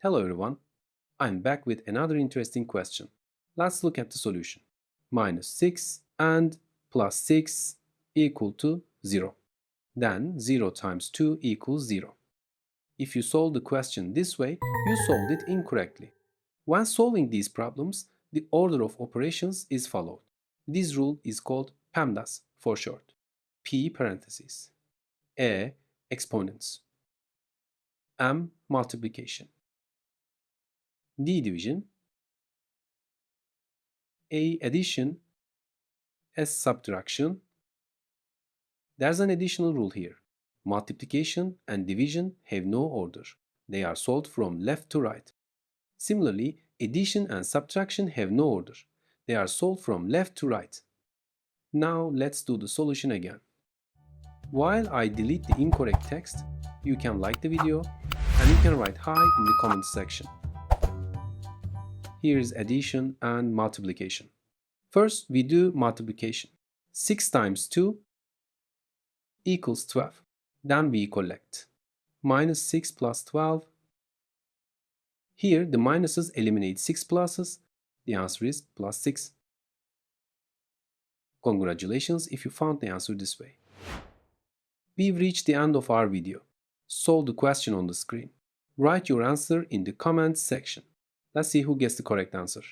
Hello everyone, I'm back with another interesting question. Let's look at the solution. Minus 6 and plus 6 equal to 0. Then 0 times 2 equals 0. If you solve the question this way, you solved it incorrectly. When solving these problems, the order of operations is followed. This rule is called PEMDAS for short. P parentheses, E exponents, M multiplication, D division, A addition, S subtraction. There's an additional rule here. Multiplication and division have no order. They are solved from left to right. Similarly, addition and subtraction have no order. They are solved from left to right. Now let's do the solution again. While I delete the incorrect text, you can like the video and you can write hi in the comment section. Here is addition and multiplication. First, we do multiplication. 6 times 2 equals 12. Then we collect. Minus 6 plus 12. Here, the minuses eliminate 6 pluses. The answer is plus 6. Congratulations if you found the answer this way. We've reached the end of our video. Solve the question on the screen. Write your answer in the comments section. Let's see who gets the correct answer.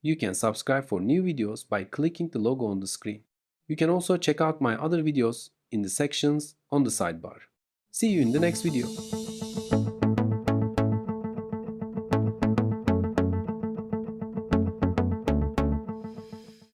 You can subscribe for new videos by clicking the logo on the screen. You can also check out my other videos in the sections on the sidebar. See you in the next video.